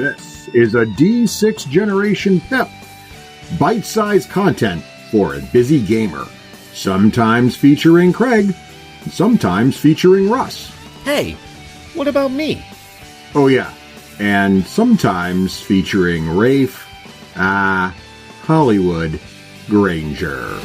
This is a D6 Generation Pip. Bite-sized content for a busy gamer. Sometimes featuring Craig, sometimes featuring Russ. Hey, what about me? Oh yeah, and sometimes featuring Raef, Hollywood, Granger.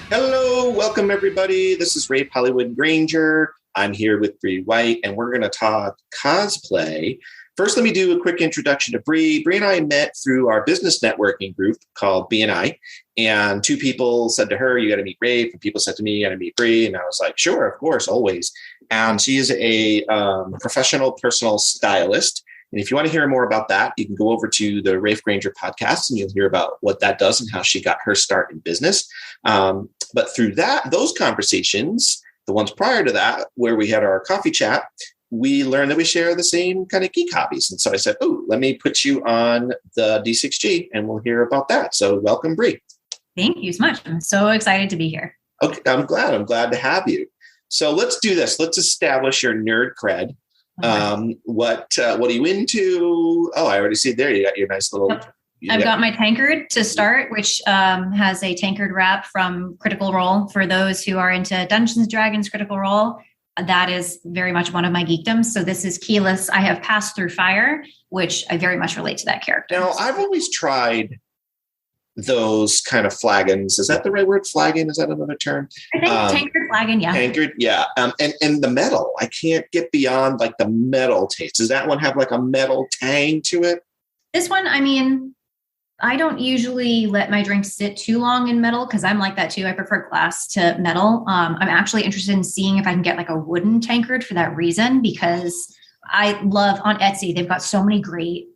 Hello, welcome everybody. This is Raef, Hollywood, Granger. I'm here with Bri White, and we're going to talk cosplay. First, let me do a quick introduction to Bri. Bri and I met through our business networking group called B&I, and two people said to her, you got to meet Raef, and people said to me, you got to meet Bri, and I was like, sure, of course, always. And she is a professional personal stylist. And if you want to hear more about that, you can go over to the Raef Granger podcast and you'll hear about what that does and how she got her start in business. But through those conversations, the ones prior to that, where we had our coffee chat, we learned that we share the same kind of geek hobbies. And so I said, oh, let me put you on the D6G and we'll hear about that. So welcome, Bri. Thank you so much. I'm so excited to be here. Okay, I'm glad to have you. So let's do this. Let's establish your nerd cred. What are you into? Oh, I already see it there. You got your nice little. Yep. I've got my tankard to start, which has a tankard wrap from Critical Role. For those who are into Dungeons Dragons Critical Role, that is very much one of my geekdoms. So this is keyless. I have Passed Through Fire, which I very much relate to that character. Now, I've always tried those kind of flagons. Is that the right word? Flagon? Is that another term? I think tankard, flagon, yeah. Tankard, yeah. And the metal. I can't get beyond like the metal taste. Does that one have like a metal tang to it? This one, I mean, I don't usually let my drinks sit too long in metal because I'm like that too. I prefer glass to metal. I'm actually interested in seeing if I can get like a wooden tankard for that reason, because I love on Etsy, they've got so many great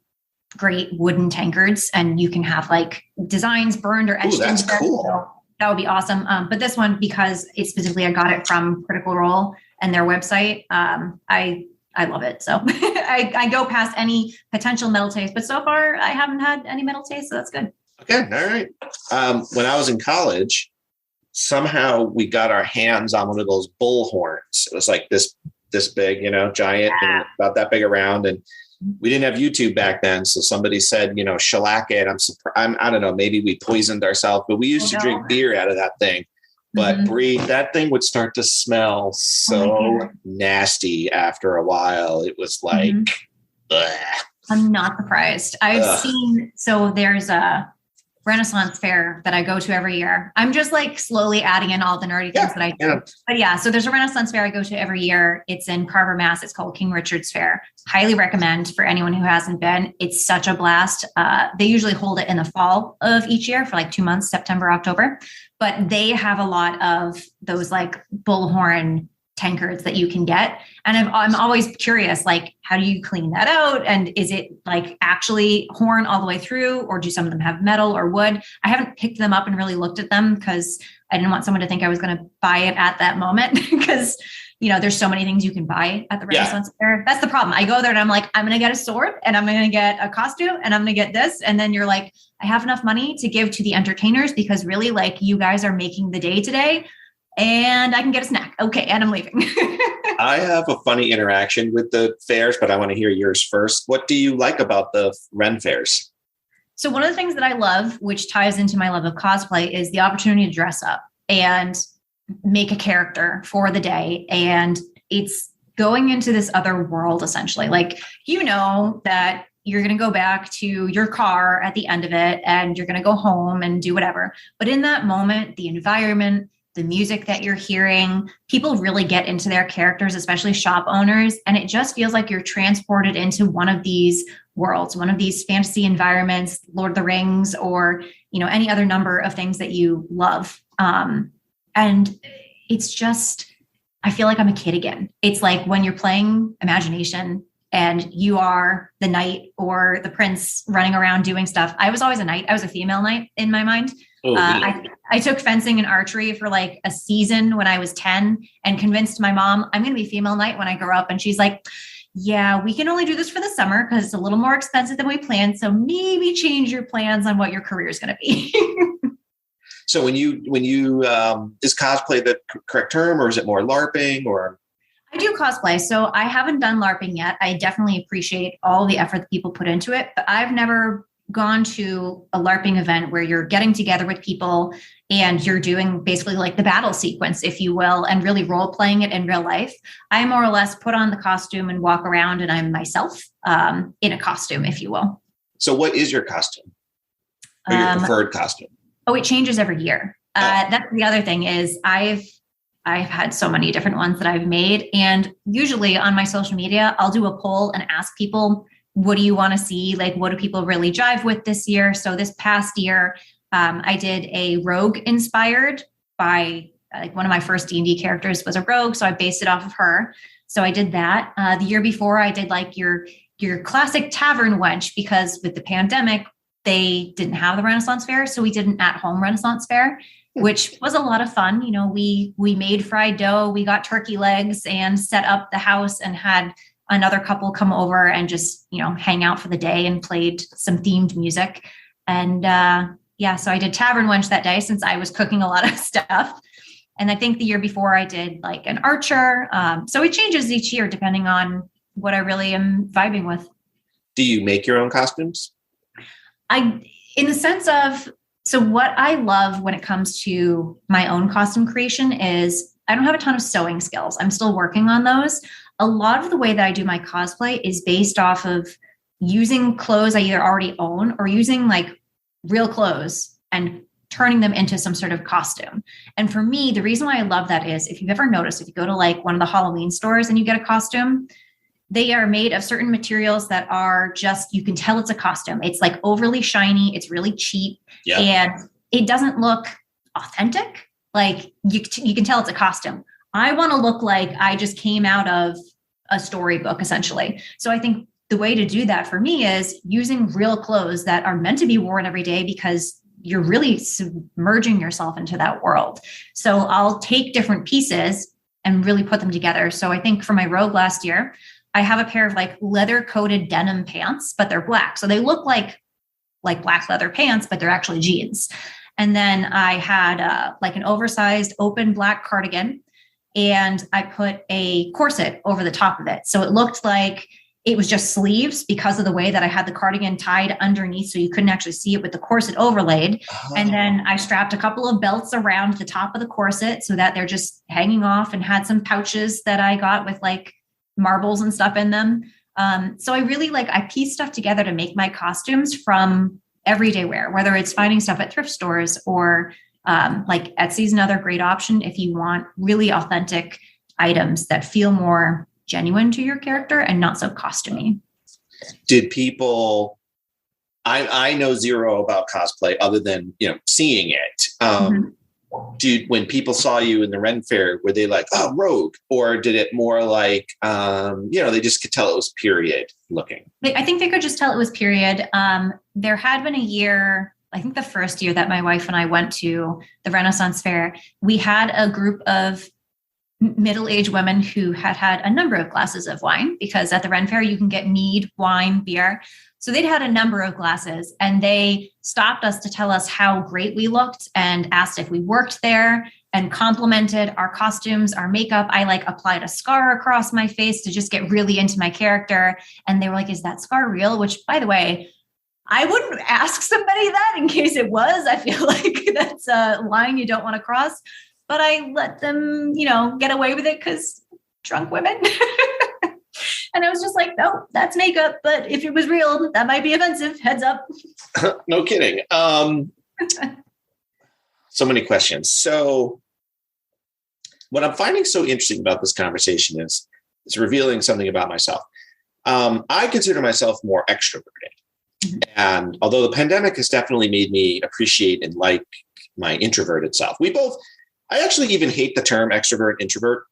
wooden tankards, and you can have like designs burned or etched. Ooh, that's cool. So that would be awesome. But this one, because it's specifically, I got it from Critical Role and their website. I love it. So I go past any potential metal taste, but so far I haven't had any metal taste. So that's good. Okay. All right. When I was in college, somehow we got our hands on one of those bull horns. It was like this big, giant, and about that big around. And we didn't have YouTube back then. So somebody said, shellac it. I don't know, maybe we poisoned ourselves, but we used to drink beer out of that thing. But Bri, that thing would start to smell so nasty after a while. It was like, I'm not surprised. I've seen, so there's a Renaissance fair that I go to every year. I'm just like slowly adding in all the nerdy things that I do. Yeah. But yeah, so there's a Renaissance fair I go to every year. It's in Carver, Mass. It's called King Richard's Fair. Highly recommend for anyone who hasn't been. It's such a blast. They usually hold it in the fall of each year for like 2 months, September, October. But they have a lot of those like bullhorn tankards that you can get. And I'm always curious, like, how do you clean that out? And is it like actually horn all the way through, or do some of them have metal or wood? I haven't picked them up and really looked at them because I didn't want someone to think I was going to buy it at that moment because, there's so many things you can buy at the Renaissance Fair. That's the problem. I go there and I'm like, I'm going to get a sword and I'm going to get a costume and I'm going to get this. And then you're like, I have enough money to give to the entertainers because really like you guys are making the day today. And I can get a snack. Okay. And I'm leaving. I have a funny interaction with the fairs, but I want to hear yours first. What do you like about the Ren fairs? So one of the things that I love, which ties into my love of cosplay, is the opportunity to dress up and make a character for the day. And it's going into this other world, essentially. Like, that you're going to go back to your car at the end of it and you're going to go home and do whatever. But in that moment, the environment, the music that you're hearing, people really get into their characters, especially shop owners. And it just feels like you're transported into one of these worlds, one of these fantasy environments, Lord of the Rings, or, any other number of things that you love. And it's just, I feel like I'm a kid again. It's like when you're playing imagination and you are the knight or the prince running around doing stuff. I was always a knight. I was a female knight in my mind. I took fencing and archery for like a season when I was 10 and convinced my mom, I'm going to be female knight when I grow up. And she's like, yeah, we can only do this for the summer because it's a little more expensive than we planned. So maybe change your plans on what your career is going to be. So when you is cosplay the correct term, or is it more LARPing, or? I do cosplay. So I haven't done LARPing yet. I definitely appreciate all the effort that people put into it, but I've never gone to a LARPing event where you're getting together with people and you're doing basically like the battle sequence, if you will, and really role playing it in real life. I more or less put on the costume and walk around and I'm myself in a costume, if you will. So what is your costume? Or your preferred costume? Oh, it changes every year. That's the other thing is I've had so many different ones that I've made. And usually on my social media, I'll do a poll and ask people, what do you want to see? Like, what do people really jive with this year? So this past year, I did a rogue inspired by like one of my first D&D characters was a rogue. So I based it off of her. So I did that. The year before I did like your classic tavern wench, because with the pandemic, they didn't have the Renaissance Fair. So we did an at-home Renaissance Fair, which was a lot of fun. You know, we made fried dough, we got turkey legs and set up the house and had another couple come over and just, you know, hang out for the day and played some themed music. And so I did tavern wench that day since I was cooking a lot of stuff. And I think the year before I did like an archer. So it changes each year depending on what I really am vibing with. Do you make your own costumes? In the sense of, so what I love when it comes to my own costume creation is I don't have a ton of sewing skills. I'm still working on those. A lot of the way that I do my cosplay is based off of using clothes I either already own or using like real clothes and turning them into some sort of costume. And for me, the reason why I love that is if you've ever noticed, if you go to like one of the Halloween stores and you get a costume, they are made of certain materials that are just, you can tell it's a costume. It's like overly shiny. It's really cheap. Yep. And it doesn't look authentic. Like you can tell it's a costume. I want to look like I just came out of a storybook, essentially. So I think the way to do that for me is using real clothes that are meant to be worn every day because you're really submerging yourself into that world. So I'll take different pieces and really put them together. So I think for my rogue last year, I have a pair of like leather coated denim pants, but they're black. So they look like black leather pants, but they're actually jeans. And then I had like an oversized open black cardigan and I put a corset over the top of it. So it looked like it was just sleeves because of the way that I had the cardigan tied underneath. So you couldn't actually see it with the corset overlaid. Oh. And then I strapped a couple of belts around the top of the corset so that they're just hanging off, and had some pouches that I got with like marbles and stuff in them. So I really I piece stuff together to make my costumes from everyday wear, whether it's finding stuff at thrift stores or like Etsy's another great option if you want really authentic items that feel more genuine to your character and not so costumey. Did people, I know zero about cosplay other than, seeing it. When people saw you in the Ren Fair, were they like, oh, rogue? Or did it more like, they just could tell it was period looking? I think they could just tell it was period. There had been a year, I think the first year that my wife and I went to the Renaissance Fair, we had a group of middle-aged women who had a number of glasses of wine, because at the Ren Fair, you can get mead, wine, beer. So they'd had a number of glasses, and they stopped us to tell us how great we looked and asked if we worked there and complimented our costumes, our makeup. I applied a scar across my face to just get really into my character. And they were like, is that scar real? Which, by the way, I wouldn't ask somebody that in case it was. I feel like that's a line you don't want to cross. But I let them, get away with it because drunk women. And I was just like, no, that's makeup. But if it was real, that might be offensive. Heads up. No kidding. So many questions. So what I'm finding so interesting about this conversation is it's revealing something about myself. I consider myself more extroverted. Mm-hmm. And although the pandemic has definitely made me appreciate and like my introverted self, I actually even hate the term extrovert, introvert,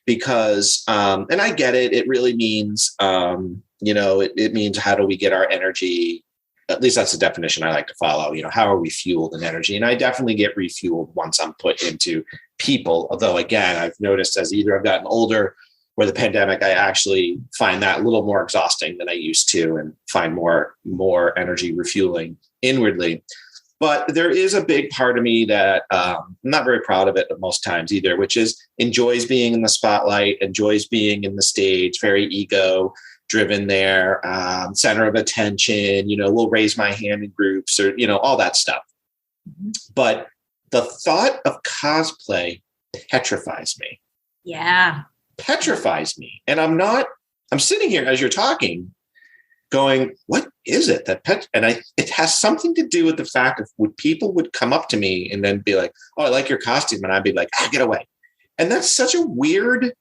because, and I get it. It really means, it means how do we get our energy? At least that's the definition I like to follow. How are we fueled in energy? And I definitely get refueled once I'm put into people. Although, again, I've noticed as either I've gotten older or the pandemic, I actually find that a little more exhausting than I used to, and find more energy refueling inwardly. But there is a big part of me that I'm not very proud of it at most times either, which is enjoys being in the spotlight, enjoys being in the stage, very ego driven there, center of attention, will raise my hand in groups, or, all that stuff. Mm-hmm. But the thought of cosplay petrifies me. Yeah. Petrifies me. And I'm sitting here as you're talking going, what is it it has something to do with the fact of people would come up to me and then be like, oh, I like your costume. And I'd be like, get away. And that's such a weird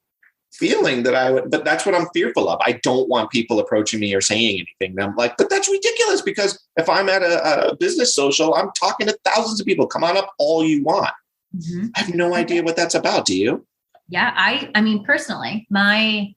feeling but that's what I'm fearful of. I don't want people approaching me or saying anything. And I'm like, but that's ridiculous, because if I'm at a business social, I'm talking to thousands of people. Come on up all you want. Mm-hmm. I have no idea what that's about. Do you? Yeah. I mean, personally, my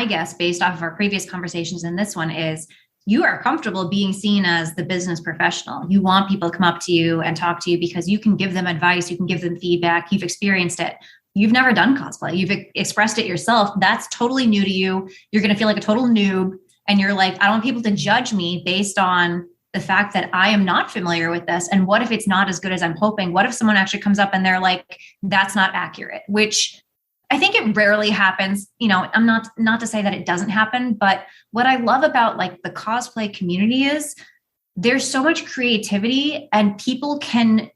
guess based off of our previous conversations and this one is you are comfortable being seen as the business professional. You want people to come up to you and talk to you because you can give them advice. You can give them feedback. You've experienced it. You've never done cosplay. You've expressed it yourself. That's totally new to you. You're going to feel like a total noob. And you're like, I don't want people to judge me based on the fact that I am not familiar with this. And what if it's not as good as I'm hoping? What if someone actually comes up and they're like, that's not accurate, which I think it rarely happens. I'm not to say that it doesn't happen, but what I love about like the cosplay community is there's so much creativity and people can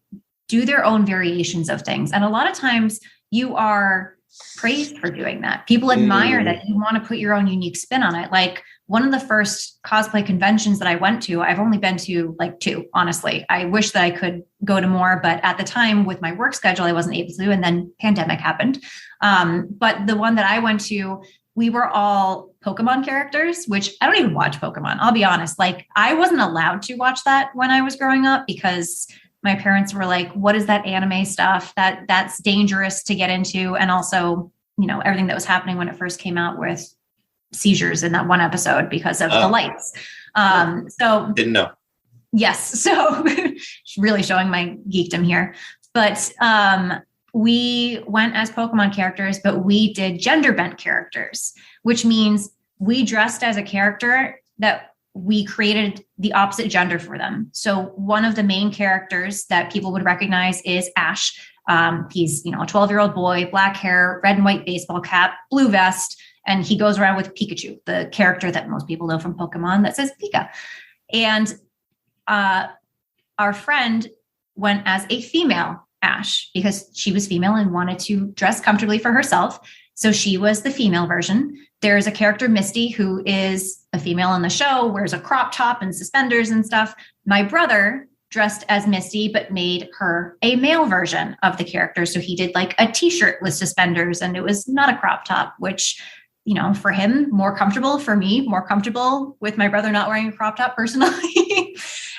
do their own variations of things. And a lot of times you are praised for doing that. People admire that you want to put your own unique spin on it. Like one of the first cosplay conventions that I went to, I've only been to like 2, honestly. I wish that I could go to more, but at the time with my work schedule, I wasn't able to, and then pandemic happened. But the one that I went to, we were all Pokemon characters, which I don't even watch Pokemon. I'll be honest. Like I wasn't allowed to watch that when I was growing up because my parents were like, what is that anime stuff that's dangerous to get into? And also, everything that was happening when it first came out with seizures in that one episode because of the lights. So didn't know. Yes. So really showing my geekdom here, but, we went as Pokemon characters, but we did gender bent characters, which means we dressed as a character that we created the opposite gender for them. So one of the main characters that people would recognize is Ash. He's, a 12-year-old boy, black hair, red and white baseball cap, blue vest, and he goes around with Pikachu, the character that most people know from Pokemon that says Pika. And our friend went as a female Ash because she was female and wanted to dress comfortably for herself. So she was the female version. There's a character, Misty, who is a female in the show, wears a crop top and suspenders and stuff. My brother dressed as Misty, but made her a male version of the character. So he did like a t-shirt with suspenders and it was not a crop top, which, for him, more comfortable. For me, more comfortable with my brother not wearing a crop top personally.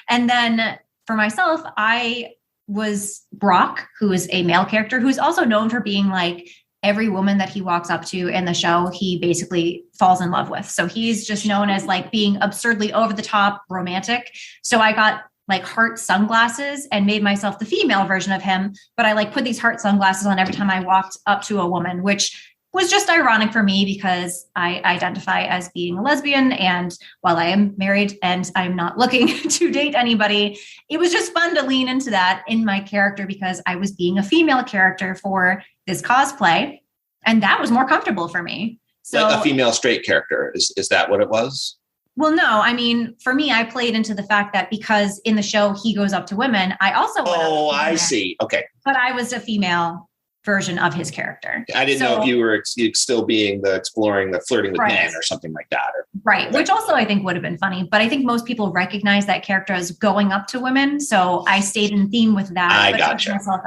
And then for myself, I was Brock, who is a male character who's also known for being like every woman that he walks up to in the show, he basically falls in love with. So he's just known as like being absurdly over the top romantic. So I got like heart sunglasses and made myself the female version of him. But I like put these heart sunglasses on every time I walked up to a woman, which was just ironic for me because I identify as being a lesbian. And while I am married and I'm not looking to date anybody, it was just fun to lean into that in my character because I was being a female character for this cosplay. And that was more comfortable for me. So like a female straight character. Is that what it was? Well, no, I mean, for me, I played into the fact that because in the show, he goes up to women. I also went up to women, I see. Okay. But I was a female version of his character. I didn't know if you were still being the flirting with men or something like that. Right. Which also I think would have been funny, but I think most people recognize that character as going up to women. So I stayed in theme with that. I gotcha. Myself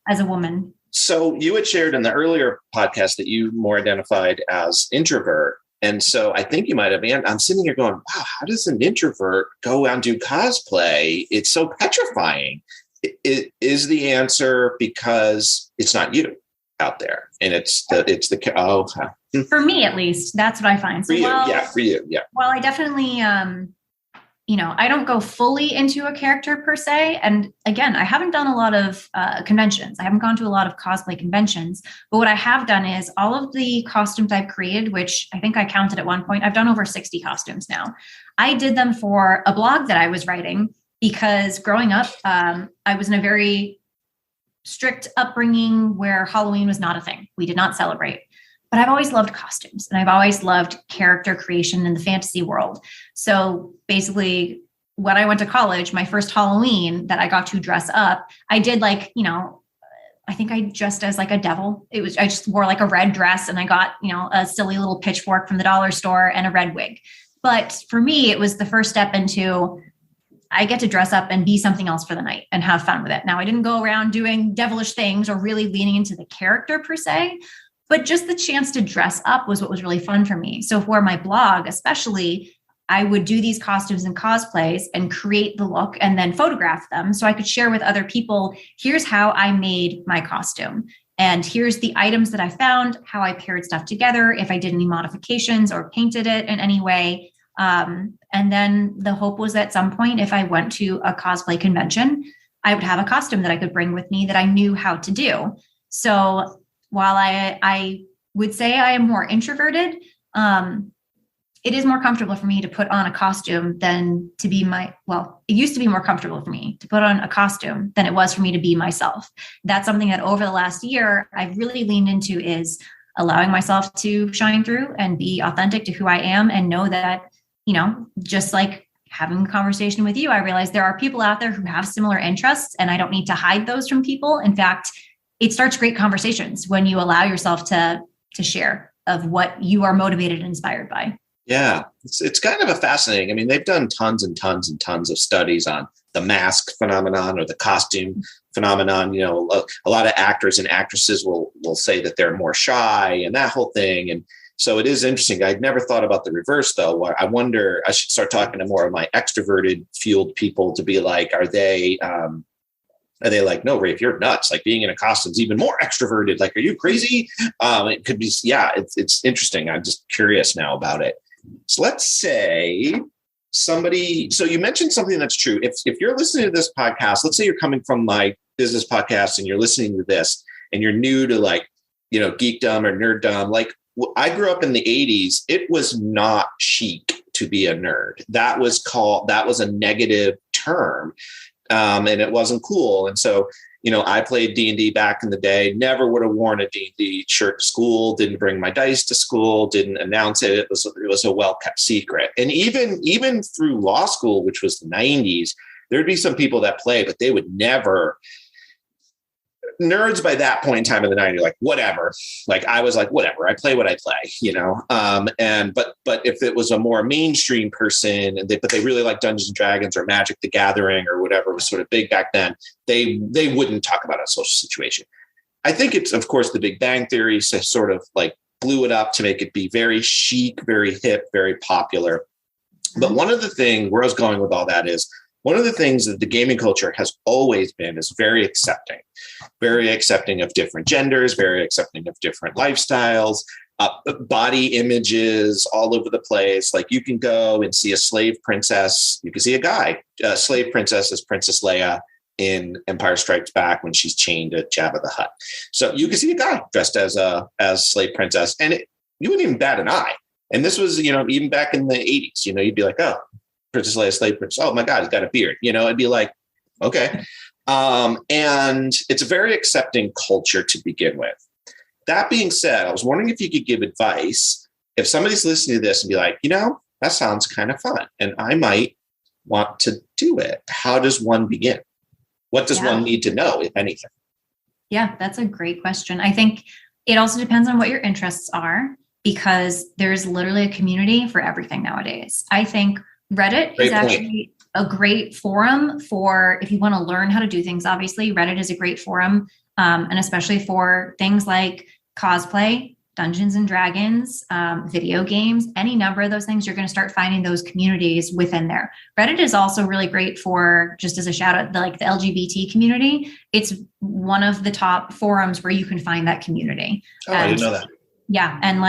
as a woman. So you had shared in the earlier podcast that you more identified as introvert. And so I think you might have, I'm sitting here going, wow, how does an introvert go out and do cosplay? It's so petrifying. Is the answer because it's not you out there and for me, at least, that's what I find. For you. Yeah. While I definitely, I don't go fully into a character per se. And again, I haven't done a lot of conventions. I haven't gone to a lot of cosplay conventions. But what I have done is all of the costumes I've created, which I think I counted at one point, I've done over 60 costumes now. I did them for a blog that I was writing because growing up, I was in a very strict upbringing where Halloween was not a thing. We did not celebrate. But I've always loved costumes and I've always loved character creation in the fantasy world. So basically, when I went to college, my first Halloween that I got to dress up, I did I think I dressed as like a devil. I just wore like a red dress and I got, a silly little pitchfork from the dollar store and a red wig. But for me, it was the first step into I get to dress up and be something else for the night and have fun with it. Now, I didn't go around doing devilish things or really leaning into the character per se. But just the chance to dress up was what was really fun for me. So for my blog, especially, I would do these costumes and cosplays and create the look and then photograph them so I could share with other people, here's how I made my costume. And here's the items that I found, how I paired stuff together, if I did any modifications or painted it in any way. And then the hope was at some point, if I went to a cosplay convention, I would have a costume that I could bring with me that I knew how to do. So while I would say I am more introverted, it is more comfortable for me to put on a costume than to be it used to be more comfortable for me to put on a costume than it was for me to be myself. That's something that over the last year, I've really leaned into is allowing myself to shine through and be authentic to who I am and know that, just like having a conversation with you, I realize there are people out there who have similar interests and I don't need to hide those from people. In fact, it starts great conversations when you allow yourself to share of what you are motivated and inspired by. Yeah, it's kind of a fascinating. I mean, they've done tons and tons and tons of studies on the mask phenomenon or the costume phenomenon. A lot of actors and actresses will say that they're more shy and that whole thing. And so it is interesting. I'd never thought about the reverse, though. I wonder, I should start talking to more of my extroverted fueled people to be like, are they like, no, Raef, you're nuts. Like being in a costume is even more extroverted. Like, are you crazy? It could be, it's interesting. I'm just curious now about it. So let's say so you mentioned something that's true. If you're listening to this podcast, let's say you're coming from my business podcast and you're listening to this and you're new to geekdom or nerddom, like I grew up in the 80s. It was not chic to be a nerd. That was a negative term. And it wasn't cool. And so, I played D&D back in the day, never would have worn a D&D shirt to school, didn't bring my dice to school, didn't announce it. It was a well-kept secret. And even through law school, which was the 90s, there'd be some people that play, but they would never. Nerds by that point in time in the 90s, like, whatever. Like, I was like, whatever, I play what I play, but if it was a more mainstream person but they really like Dungeons and Dragons or Magic the Gathering or whatever was sort of big back then, they wouldn't talk about a social situation. I think it's, of course, the Big Bang Theory sort of like blew it up to make it be very chic, very hip, very popular. But one of the things where I was going with all that is, one of the things that the gaming culture has always been is very accepting of different genders, very accepting of different lifestyles, body images all over the place. Like you can go and see a slave princess. You can see a slave princess as Princess Leia in Empire Strikes Back when she's chained to Jabba the Hutt. So you can see a guy dressed as slave princess and you wouldn't even bat an eye. And this was, even back in the 80s, you'd be like, oh, Princess Leia, slave princess. Oh my God, he's got a beard. It'd be like, okay. And it's a very accepting culture to begin with. That being said, I was wondering if you could give advice if somebody's listening to this and be like, that sounds kind of fun and I might want to do it. How does one begin? What does one need to know, if anything? Yeah, that's a great question. I think it also depends on what your interests are because there's literally a community for everything nowadays. I think Reddit is actually a great forum for if you want to learn how to do things. Obviously, Reddit is a great forum, and especially for things like cosplay, Dungeons and Dragons, video games, any number of those things, you're going to start finding those communities within there. Reddit is also really great for, just as a shout out, the LGBT community. It's one of the top forums where you can find that community. Oh, I didn't know that. Yeah. And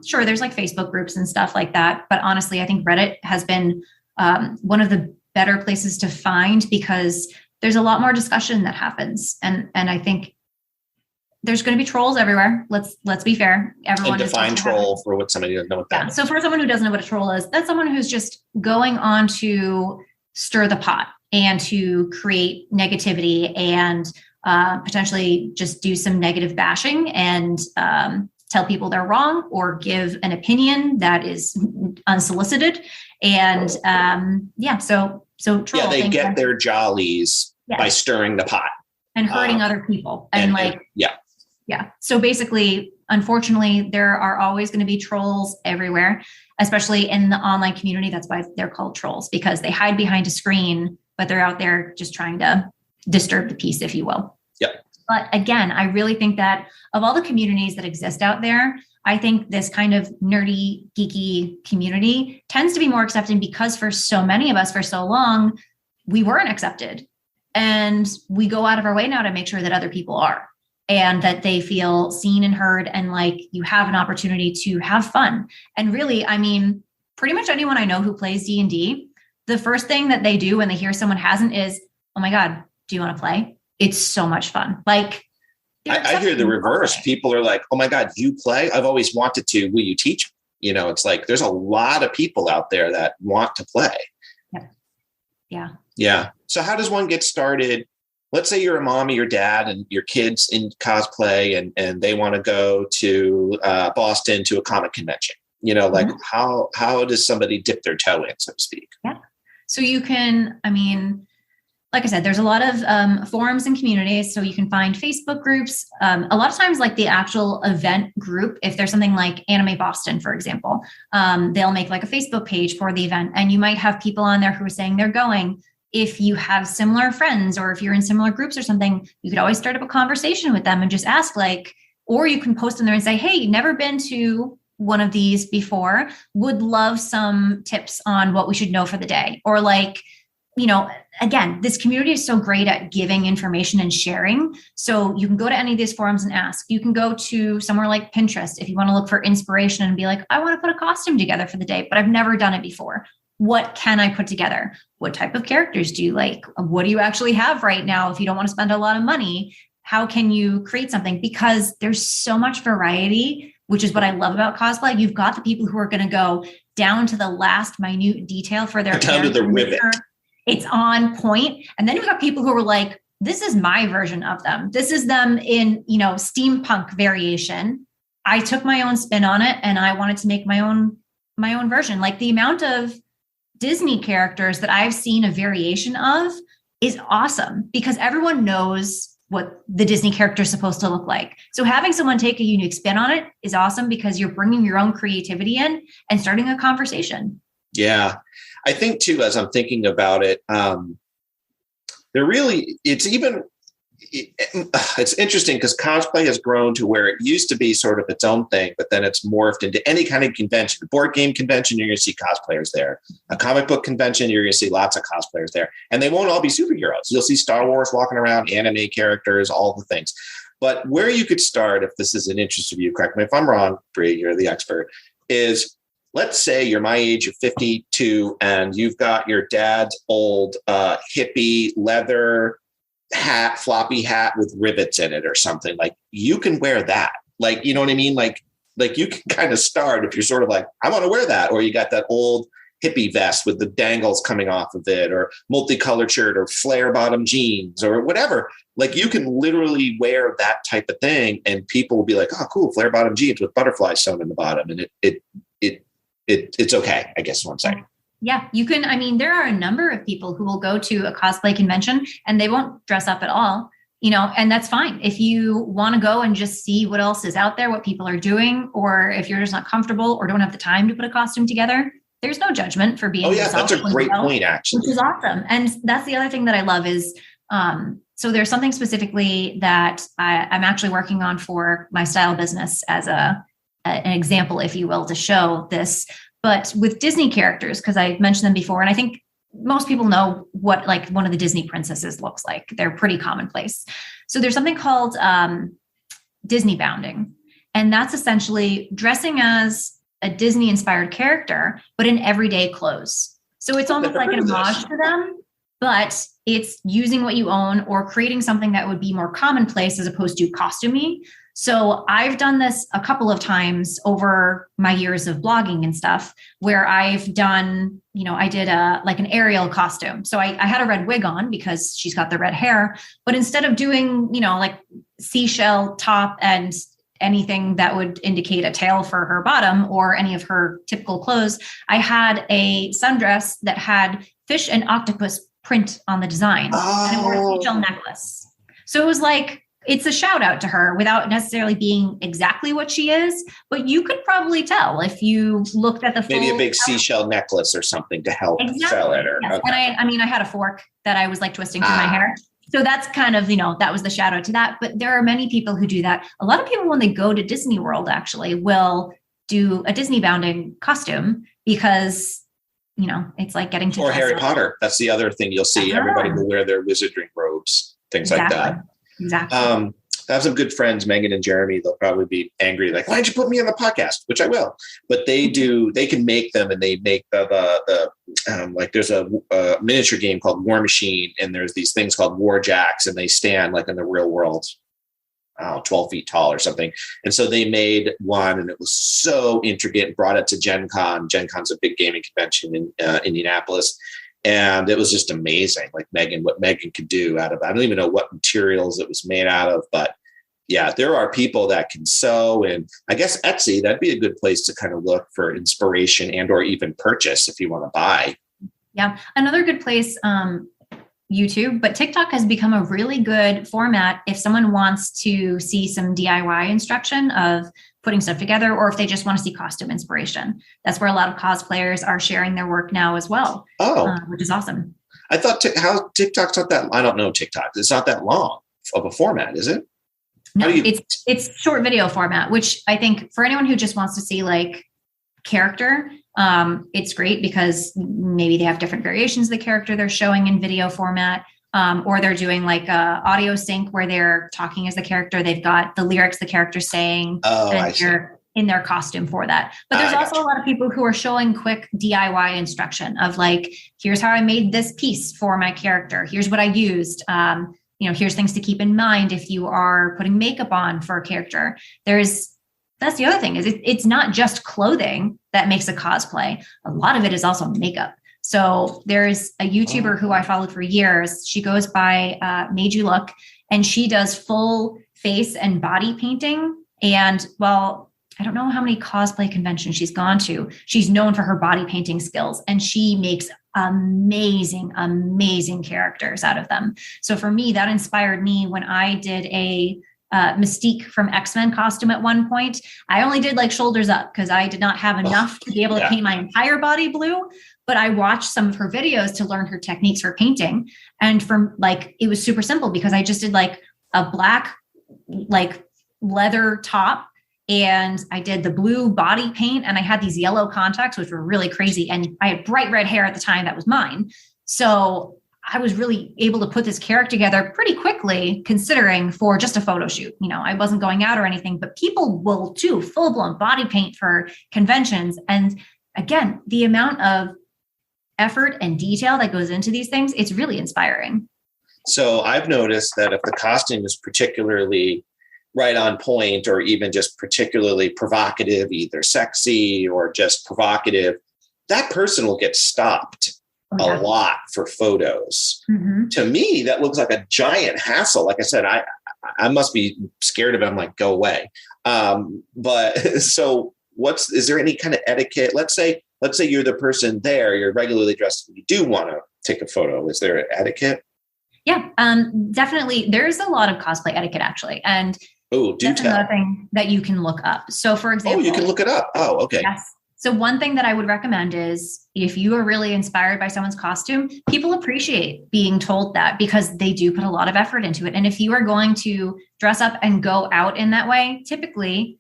sure, there's like Facebook groups and stuff like that. But honestly, I think Reddit has been one of the better places to find, because there's a lot more discussion that happens. And I think there's going to be trolls everywhere. Let's be fair. Everyone and define troll for what somebody doesn't know what that is. So for someone who doesn't know what a troll is, that's someone who's just going on to stir the pot and to create negativity and potentially just do some negative bashing and tell people they're wrong or give an opinion that is unsolicited. And so troll, they get their jollies by stirring the pot and hurting other people. And Yeah. So basically, unfortunately, there are always going to be trolls everywhere, especially in the online community. That's why they're called trolls, because they hide behind a screen, but they're out there just trying to disturb the peace, if you will. Yep. But again, I really think that of all the communities that exist out there, I think this kind of nerdy, geeky community tends to be more accepting, because for so many of us for so long, we weren't accepted. And we go out of our way now to make sure that other people are, and that they feel seen and heard, and like you have an opportunity to have fun. And really, I mean, pretty much anyone I know who plays D&D, the first thing that they do when they hear someone hasn't is, oh my God, do you want to play? It's so much fun. Like, I hear the reverse. People are like, oh my God, you play? I've always wanted to. Will you teach me? You know, it's like, there's a lot of people out there that want to play. Yeah. So how does one get started? Let's say you're a mom or your dad and your kids in cosplay and they want to go to Boston to a comic convention. You know, like how does somebody dip their toe in, so to speak? Yeah. So you can, I mean, like I said, there's a lot of forums and communities. So you can find Facebook groups. A lot of times, like the actual event group, if there's something like Anime Boston, for example, they'll make like a Facebook page for the event. And you might have people on there who are saying they're going. If you have similar friends, or if you're in similar groups or something, you could always start up a conversation with them and just ask, like, or you can post in there and say, hey, never been to one of these before, would love some tips on what we should know for the day. Or like, you know, again, this community is so great at giving information and sharing. So you can go to any of these forums and ask. You can go to somewhere like Pinterest if you want to look for inspiration and be like, I want to put a costume together for the day, but I've never done it before. What can I put together? What type of characters do you like? What do you actually have right now? If you don't want to spend a lot of money, how can you create something? Because there's so much variety, which is what I love about cosplay. You've got the people who are going to go down to the last minute detail for their down to the rivet. It's on point. And then you've got people who are like, this is my version of them. This is them in, you know, steampunk variation. I took my own spin on it and I wanted to make my own version. Like the amount of Disney characters that I've seen a variation of is awesome, because everyone knows what the Disney character is supposed to look like. So having someone take a unique spin on it is awesome, because you're bringing your own creativity in and starting a conversation. Yeah. I think too, as I'm thinking about it, it's interesting because cosplay has grown to where it used to be sort of its own thing, but then it's morphed into any kind of convention. A board game convention, you're going to see cosplayers there. A comic book convention, you're going to see lots of cosplayers there. And they won't all be superheroes. You'll see Star Wars walking around, anime characters, all the things. But where you could start, if this is an interest of you, correct me if I'm wrong, Bri, you're the expert, is let's say you're my age, you're 52, and you've got your dad's old hippie leather hat, floppy hat with rivets in it or something. Like, you can wear that. Like, you know what I mean? Like you can kind of start if you're sort of like, I want to wear that. Or you got that old hippie vest with the dangles coming off of it, or multicolored shirt, or flare bottom jeans, or whatever. Like, you can literally wear that type of thing and people will be like, oh, cool, flare bottom jeans with butterflies sewn in the bottom. And it's okay, I guess is what I'm saying. Yeah, you can. I mean, there are a number of people who will go to a cosplay convention and they won't dress up at all, you know, and that's fine. If you want to go and just see what else is out there, what people are doing, or if you're just not comfortable or don't have the time to put a costume together, there's no judgment for being yourself. That's a great point, actually. Which is awesome. And that's the other thing that I love is, so there's something specifically that I'm actually working on for my style business as an example, if you will, to show this. But with Disney characters, because I mentioned them before, and I think most people know what like one of the Disney princesses looks like. They're pretty commonplace. So there's something called Disney bounding. And that's essentially dressing as a Disney inspired character, but in everyday clothes. So it's almost like an homage to them, but it's using what you own or creating something that would be more commonplace as opposed to costumey. So I've done this a couple of times over my years of blogging and stuff, where I've done, I did like an Ariel costume. So I had a red wig on because she's got the red hair, but instead of doing, like seashell top and anything that would indicate a tail for her bottom or any of her typical clothes, I had a sundress that had fish and octopus print on the design. And I wore a seashell necklace. So it was like, it's a shout out to her without necessarily being exactly what she is, but you could probably tell if you looked at the full. Maybe a big seashell necklace or something to help sell it. Or, yes. okay. And I had a fork that I was like twisting through my hair. So that's kind of, that was the shout out to that. But there are many people who do that. A lot of people, when they go to Disney World, actually will do a Disney bounding costume because, it's like getting to. Or Harry Potter. That's the other thing you'll see. Everybody will wear their wizardry robes, things like that. Exactly. I have some good friends, Megan and Jeremy. They'll probably be angry, like, why'd you put me on the podcast? Which I will. But they can make them, and they make like there's a miniature game called War Machine, and there's these things called War Jacks, and they stand like in the real world, 12 feet tall or something. And so they made one, and it was so intricate, and brought it to Gen Con. Gen Con's a big gaming convention in Indianapolis. And it was just amazing, like what Megan could do out of, I don't even know what materials it was made out of, but yeah, there are people that can sew, and I guess Etsy, that'd be a good place to kind of look for inspiration and, or even purchase if you want to buy. Yeah. Another good place, YouTube, but TikTok has become a really good format if someone wants to see some DIY instruction of putting stuff together, or if they just want to see costume inspiration. That's where a lot of cosplayers are sharing their work now as well. Which is awesome. I thought how TikTok's not that, I don't know TikTok. It's not that long of a format, is it? No, it's short video format, which I think for anyone who just wants to see like character, it's great because maybe they have different variations of the character they're showing in video format. Or they're doing like a audio sync where they're talking as the character. They've got the lyrics the character's saying, and they're in their costume for that. But there's also a lot of people who are showing quick DIY instruction of like, here's how I made this piece for my character. Here's what I used. Here's things to keep in mind if you are putting makeup on for a character. That's the other thing is it's not just clothing that makes a cosplay. A lot of it is also makeup. So there's a YouTuber who I followed for years. She goes by Made You Look, and she does full face and body painting. And I don't know how many cosplay conventions she's gone to. She's known for her body painting skills, and she makes amazing, amazing characters out of them. So for me, that inspired me when I did a Mystique from X-Men costume at one point. I only did like shoulders up because I did not have enough to be able to paint my entire body blue. But I watched some of her videos to learn her techniques for painting. And it was super simple because I just did like a black, like leather top, and I did the blue body paint, and I had these yellow contacts, which were really crazy. And I had bright red hair at the time that was mine. So I was really able to put this character together pretty quickly, considering for just a photo shoot. I wasn't going out or anything, but people will do full blown body paint for conventions. And again, the amount of effort and detail that goes into these things, it's really inspiring. So I've noticed that if the costume is particularly right on point, or even just particularly provocative, either sexy or just provocative, that person will get stopped a lot for photos. Mm-hmm. To me, that looks like a giant hassle. Like I said, I must be scared of it. I'm like, go away. But so is there any kind of etiquette? Let's say you're the person there, you're regularly dressed, and you do want to take a photo. Is there an etiquette? Yeah, definitely. There's a lot of cosplay etiquette, actually. And that's another thing that you can look up. So for example, you can look it up. Oh, okay. Yes. So one thing that I would recommend is if you are really inspired by someone's costume, people appreciate being told that because they do put a lot of effort into it. And if you are going to dress up and go out in that way, typically,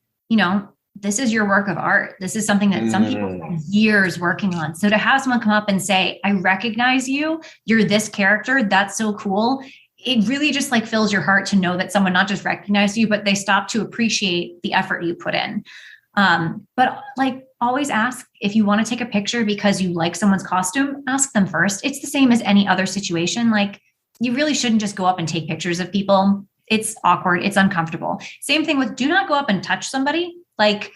this is your work of art. This is something that some people spend years working on. So to have someone come up and say, I recognize you, you're this character, that's so cool. It really just like fills your heart to know that someone not just recognized you, but they stopped to appreciate the effort you put in. But like always ask if you want to take a picture because you like someone's costume, ask them first. It's the same as any other situation. Like you really shouldn't just go up and take pictures of people. It's awkward. It's uncomfortable. Same thing with do not go up and touch somebody. Like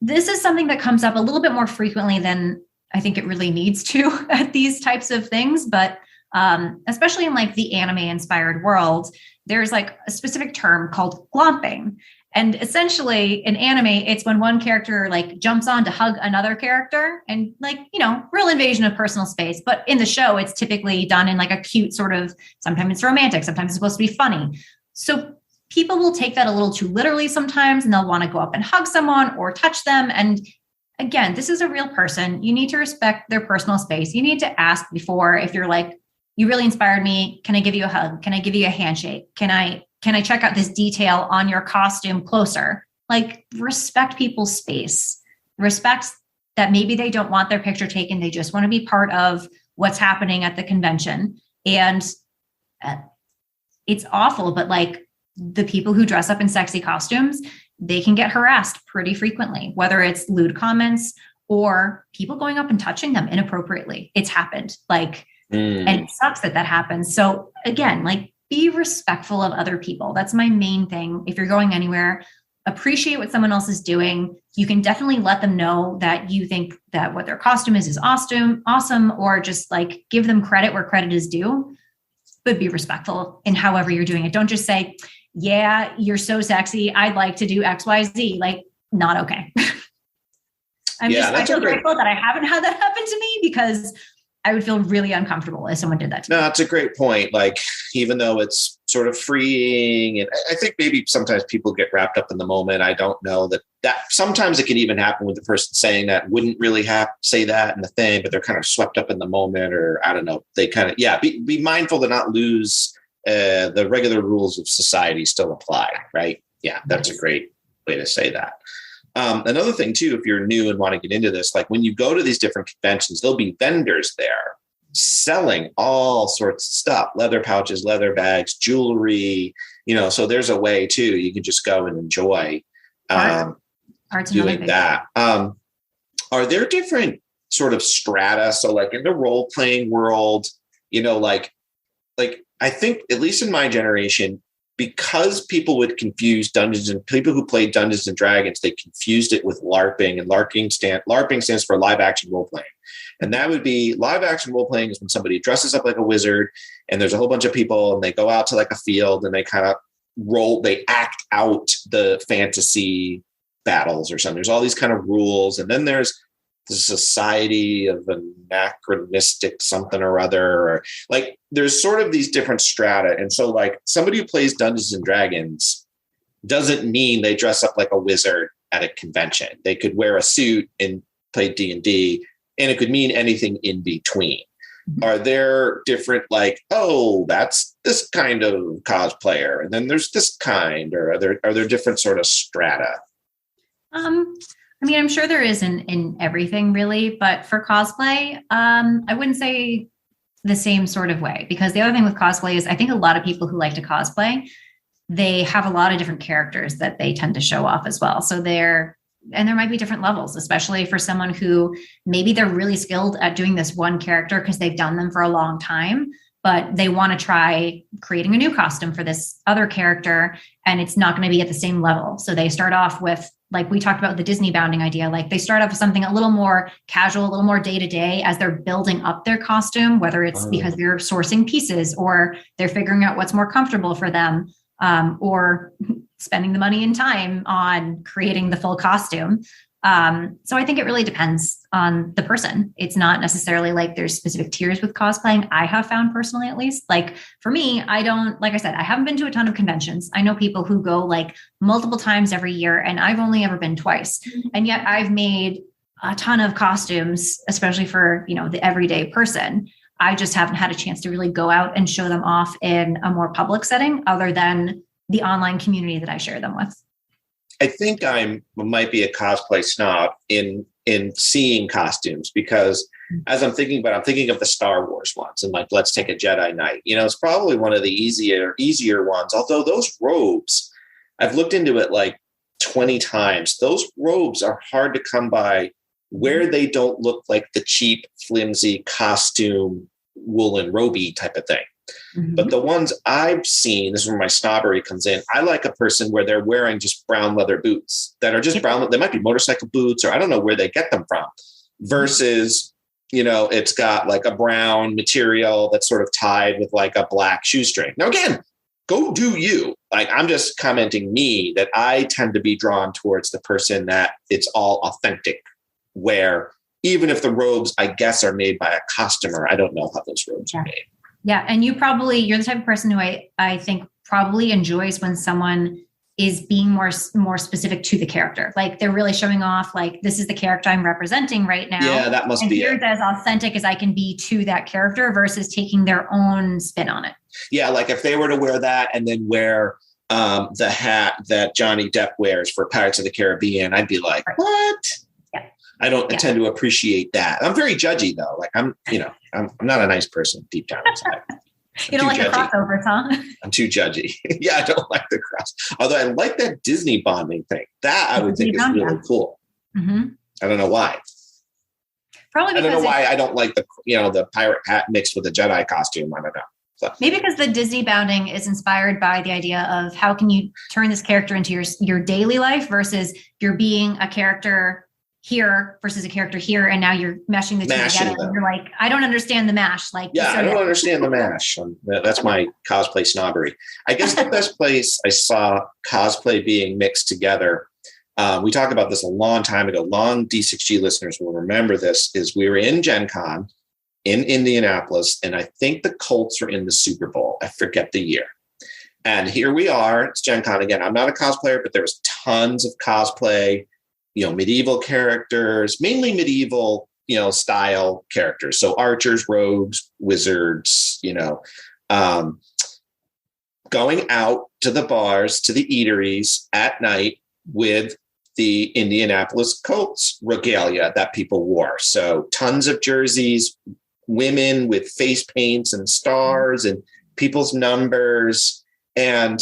this is something that comes up a little bit more frequently than I think it really needs to at these types of things. But especially in like the anime inspired world, there's like a specific term called glomping. And essentially in anime, it's when one character like jumps on to hug another character and like, you know, real invasion of personal space. But in the show, it's typically done in like a cute sort of, sometimes it's romantic, sometimes it's supposed to be funny. So people will take that a little too literally sometimes, and they'll want to go up and hug someone or touch them. And again, this is a real person. You need to respect their personal space. You need to ask before, if you're like, you really inspired me. Can I give you a hug? Can I give you a handshake? Can I check out this detail on your costume closer? Like respect people's space. Respect that maybe they don't want their picture taken. They just want to be part of what's happening at the convention. And it's awful, but like the people who dress up in sexy costumes, they can get harassed pretty frequently, whether it's lewd comments or people going up and touching them inappropriately. It's happened. Like, and it sucks that happens. So again, like be respectful of other people. That's my main thing. If you're going anywhere, appreciate what someone else is doing. You can definitely let them know that you think that what their costume is awesome, or just like give them credit where credit is due, but be respectful in however you're doing it. Don't just say, yeah, you're so sexy, I'd like to do X, Y, Z. Like, not okay. I feel grateful that I haven't had that happen to me, because I would feel really uncomfortable if someone did that to me. No, that's a great point. Like, even though it's sort of freeing, and I think maybe sometimes people get wrapped up in the moment. I don't know that sometimes it can even happen with the person saying that wouldn't really say that in the thing, but they're kind of swept up in the moment, or I don't know. They kind of, be mindful to not lose the regular rules of society still apply, right? Yeah, that's a great way to say that. Another thing too, if you're new and want to get into this, like when you go to these different conventions, there'll be vendors there selling all sorts of stuff, leather pouches, leather bags, jewelry, so there's a way too, you can just go and enjoy doing that. Are there different sort of strata? So like in the role-playing world, like I think, at least in my generation, because people would confuse people who played Dungeons and Dragons, they confused it with LARPing, and LARPing stands for live action role playing. And that would be live action role playing is when somebody dresses up like a wizard and there's a whole bunch of people and they go out to like a field and they kind of they act out the fantasy battles or something. There's all these kind of rules. And then there's the society of anachronistic something or other, or like there's sort of these different strata. And so like somebody who plays Dungeons and Dragons doesn't mean they dress up like a wizard at a convention. They could wear a suit and play D&D, and it could mean anything in between. Mm-hmm. Are there different, like, oh, that's this kind of cosplayer, and then there's this kind, or are there different sort of strata? I mean, I'm sure there is in everything really, but for cosplay, I wouldn't say the same sort of way, because the other thing with cosplay is I think a lot of people who like to cosplay, they have a lot of different characters that they tend to show off as well. So there might be different levels, especially for someone who maybe they're really skilled at doing this one character because they've done them for a long time, but they want to try creating a new costume for this other character, and it's not going to be at the same level. So they start off with, like we talked about the Disney bounding idea, like they start off with something a little more casual, a little more day-to-day as they're building up their costume, whether it's because they're sourcing pieces or they're figuring out what's more comfortable for them, or spending the money and time on creating the full costume. So I think it really depends on the person. It's not necessarily like there's specific tiers with cosplaying. I have found personally, at least, like for me, like I said, I haven't been to a ton of conventions. I know people who go like multiple times every year, and I've only ever been twice. And yet I've made a ton of costumes, especially for, the everyday person. I just haven't had a chance to really go out and show them off in a more public setting other than the online community that I share them with. I think I might be a cosplay snob in seeing costumes, because as I'm thinking of the Star Wars ones, and like, let's take a Jedi Knight. It's probably one of the easier ones. Although those robes, I've looked into it like 20 times. Those robes are hard to come by where they don't look like the cheap, flimsy costume, woolen roby type of thing. Mm-hmm. But the ones I've seen, this is where my snobbery comes in. I like a person where they're wearing just brown leather boots that are just brown. They might be motorcycle boots, or I don't know where they get them from, versus, it's got like a brown material that's sort of tied with like a black shoestring. Now, again, go do you. Like, I'm just commenting me that I tend to be drawn towards the person that it's all authentic, where even if the robes, I guess, are made by a costumer, I don't know how those robes are made. Yeah. And you're the type of person who I think probably enjoys when someone is being more specific to the character. Like, they're really showing off, like, this is the character I'm representing right now. Yeah, that must be it. As authentic as I can be to that character versus taking their own spin on it. Yeah. Like, if they were to wear that and then wear the hat that Johnny Depp wears for Pirates of the Caribbean, I'd be like, what? Yeah. I don't tend to appreciate that. I'm very judgy though. Like, I'm not a nice person deep down inside. You don't like the crossovers, huh? I'm too judgy. Yeah, I don't like the cross. Although I like that Disney bonding thing. That I would think is really cool. Mm-hmm. I don't know why. Probably because I don't know why I don't like the pirate hat mixed with a Jedi costume. I don't know. So. Maybe because the Disney bounding is inspired by the idea of how can you turn this character into your daily life versus you're being a character here versus a character here, and now you're meshing the two together. And you're like, I don't understand the mash. Like, yeah, I don't understand the mash. That's my cosplay snobbery. I guess the best place I saw cosplay being mixed together, we talked about this a long time ago. Long D6G listeners will remember this. Is we were in Gen Con in Indianapolis, and I think the Colts were in the Super Bowl. I forget the year. And here we are. It's Gen Con again. I'm not a cosplayer, but there was tons of cosplay. Medieval characters, mainly medieval, style characters. So archers, rogues, wizards, going out to the bars, to the eateries at night with the Indianapolis Colts regalia that people wore. So tons of jerseys, women with face paints and stars and people's numbers. And,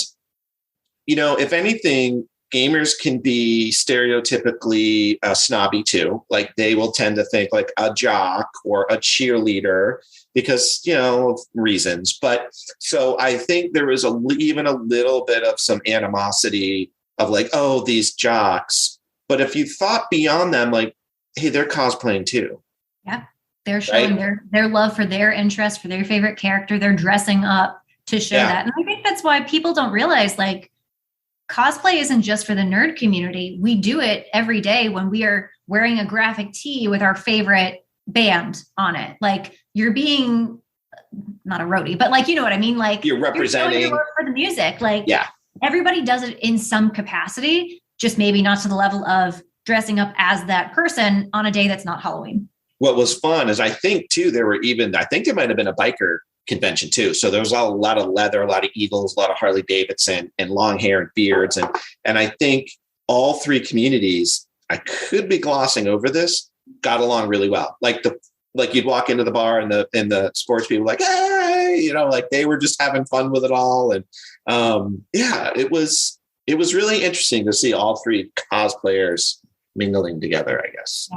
if anything, gamers can be stereotypically snobby too. Like, they will tend to think like a jock or a cheerleader because, of reasons. But so I think there was even a little bit of some animosity of like, oh, these jocks. But if you thought beyond them, like, hey, they're cosplaying too. Yeah. They're showing their love for their interest, for their favorite character. They're dressing up to show that. And I think that's why people don't realize, like, cosplay isn't just for the nerd community. We do it every day when we are wearing a graphic tee with our favorite band on it. Like, you're being not a roadie, but like, you know what I mean? Like, you're representing your love for the music. Like, everybody does it in some capacity, just maybe not to the level of dressing up as that person on a day that's not Halloween. What was fun is I think too, there might have been a biker convention too. So there was a lot of leather, a lot of Eagles, a lot of Harley Davidson, and long hair and beards. And I think all three communities, I could be glossing over this, got along really well. Like you'd walk into the bar and the sports people were like, hey, like they were just having fun with it all. And it was really interesting to see all three cosplayers mingling together, I guess.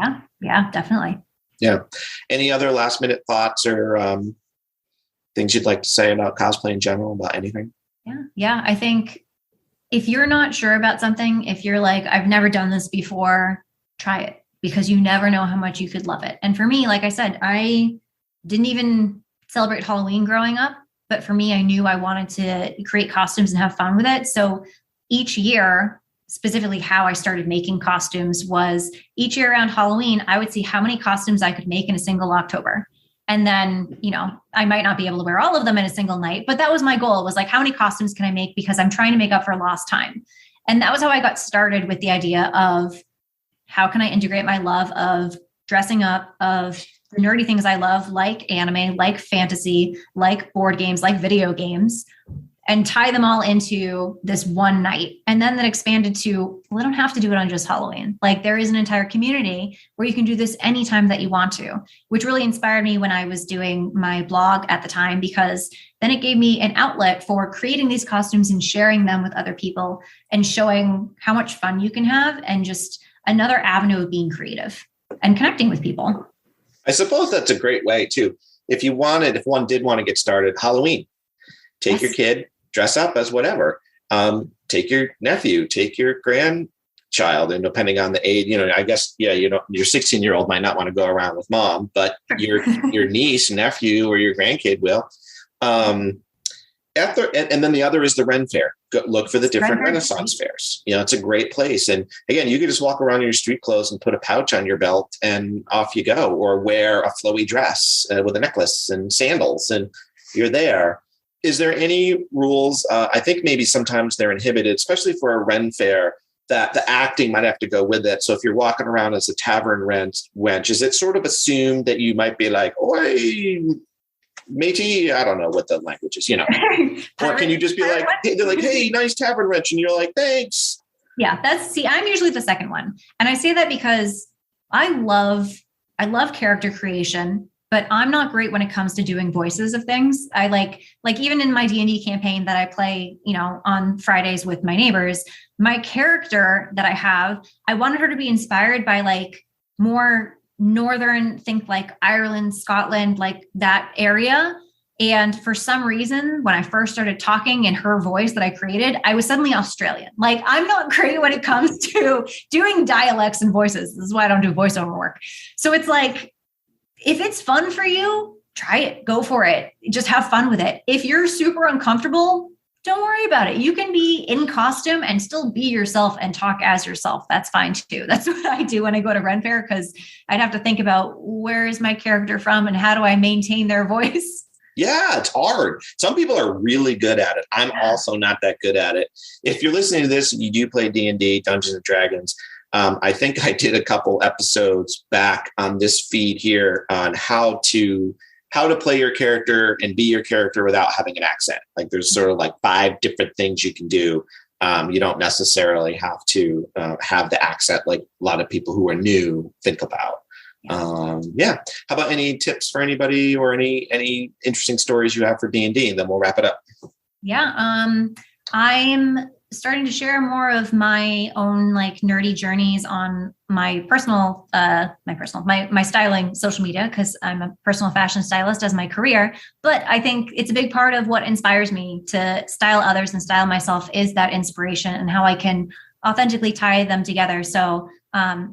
Yeah, definitely. Yeah. Any other last minute thoughts or things you'd like to say about cosplay in general, about anything? Yeah. I think if you're not sure about something, if you're like, I've never done this before, try it, because you never know how much you could love it. And for me, like I said, I didn't even celebrate Halloween growing up, but for me, I knew I wanted to create costumes and have fun with it. So each year, specifically how I started making costumes was each year around Halloween, I would see how many costumes I could make in a single October. And then, I might not be able to wear all of them in a single night, but that was my goal, was like, how many costumes can I make? Because I'm trying to make up for lost time. And that was how I got started with the idea of how can I integrate my love of dressing up, of the nerdy things I love, like anime, like fantasy, like board games, like video games, and tie them all into this one night. And then that expanded to, well, I don't have to do it on just Halloween. Like there is an entire community where you can do this anytime that you want to, which really inspired me when I was doing my blog at the time, because then it gave me an outlet for creating these costumes and sharing them with other people and showing how much fun you can have, and just another avenue of being creative and connecting with people. I suppose that's a great way too. If one did want to get started, Halloween, take your kid, dress up as whatever. Take your nephew, take your grandchild, and depending on the age, I guess, your 16-year-old might not want to go around with mom, but your niece, nephew, or your grandkid will. And then the other is the Ren Fair. Go look for the different Renaissance fairs. It's a great place. And again, you could just walk around in your street clothes and put a pouch on your belt and off you go, or wear a flowy dress with a necklace and sandals, and you're there. Is there any rules? I think maybe sometimes they're inhibited, especially for a Ren Fair, that the acting might have to go with it. So if you're walking around as a tavern wench, is it sort of assumed that you might be like, oi, matey? I don't know what the language is, Or can you just be like, they're like, hey, nice tavern wench, and you're like, thanks. Yeah, I'm usually the second one. And I say that because I love character creation, but I'm not great when it comes to doing voices of things. I like even in my D&D campaign that I play, on Fridays with my neighbors, my character that I have, I wanted her to be inspired by like more northern, think like Ireland, Scotland, like that area. And for some reason, when I first started talking in her voice that I created, I was suddenly Australian. Like I'm not great when it comes to doing dialects and voices. This is why I don't do voiceover work. So it's like, if it's fun for you, try it, go for it. Just have fun with it. If you're super uncomfortable, don't worry about it. You can be in costume and still be yourself and talk as yourself. That's fine too. That's what I do when I go to Ren Fair, because I'd have to think about where is my character from and how do I maintain their voice? Yeah, it's hard. Some people are really good at it. I'm also not that good at it. If you're listening to this and you do play D&D, Dungeons and Dragons, I think I did a couple episodes back on this feed here on how to play your character and be your character without having an accent. Like there's sort of like 5 different things you can do. You don't necessarily have to have the accent like a lot of people who are new think about. How about any tips for anybody, or any interesting stories you have for D&D, and then we'll wrap it up. I'm starting to share more of my own like nerdy journeys on my styling social media, because I'm a personal fashion stylist as my career. But I think it's a big part of what inspires me to style others and style myself is that inspiration and how I can authentically tie them together. So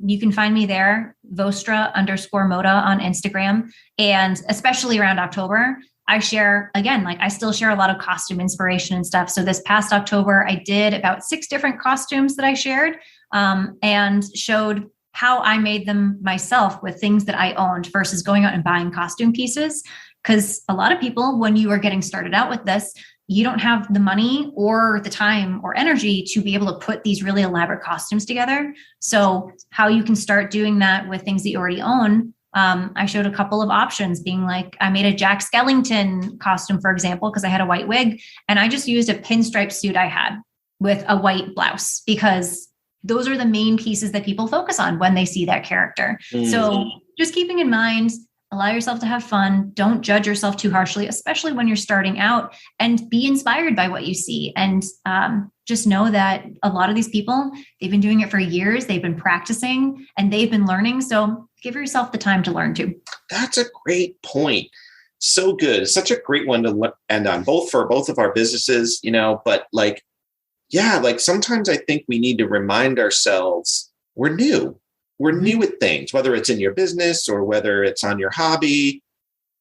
you can find me there, Vostra_Moda on Instagram. And especially around October, I share, again, like I still share a lot of costume inspiration and stuff. So this past October, I did about 6 different costumes that I shared and showed how I made them myself with things that I owned versus going out and buying costume pieces. Because a lot of people, when you are getting started out with this, you don't have the money or the time or energy to be able to put these really elaborate costumes together. So how you can start doing that with things that you already own. I showed a couple of options, being like, I made a Jack Skellington costume, for example, because I had a white wig, and I just used a pinstripe suit I had with a white blouse, because those are the main pieces that people focus on when they see that character. Mm-hmm. So just keeping in mind, allow yourself to have fun. Don't judge yourself too harshly, especially when you're starting out, and be inspired by what you see. And just know that a lot of these people, they've been doing it for years. They've been practicing and they've been learning. So give yourself the time to learn too. That's a great point. So good. Such a great one to end on, for both of our businesses, but like sometimes I think we need to remind ourselves we're new. We're new at things, whether it's in your business or whether it's on your hobby.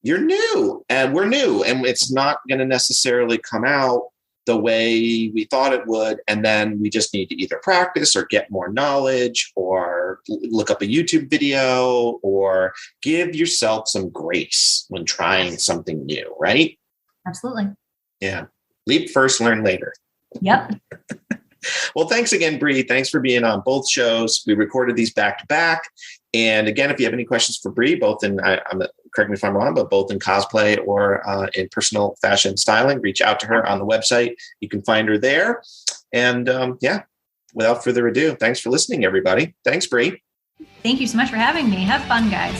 You're new, and we're new, and it's not going to necessarily come out the way we thought it would. And then we just need to either practice or get more knowledge or look up a YouTube video or give yourself some grace when trying something new, right? Absolutely. Yeah. Leap first, learn later. Yep. Well, thanks again, Bri. Thanks for being on both shows. We recorded these back to back. And again, if you have any questions for Bri, both in correct me if I'm wrong, but both in cosplay or in personal fashion styling. Reach out to her on the website. You can find her there. And without further ado, thanks for listening, everybody. Thanks, Bri. Thank you so much for having me. Have fun, guys.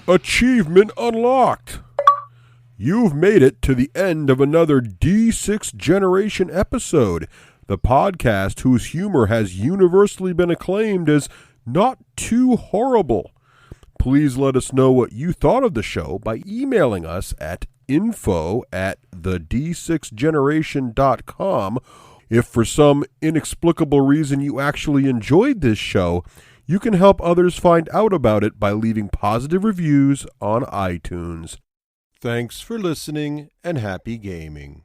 Achievement unlocked! You've made it to the end of another D6 Generation episode, the podcast whose humor has universally been acclaimed as not too horrible. Please let us know what you thought of the show by emailing us at info@thed6generation.com. If for some inexplicable reason you actually enjoyed this show, you can help others find out about it by leaving positive reviews on iTunes. Thanks for listening and happy gaming.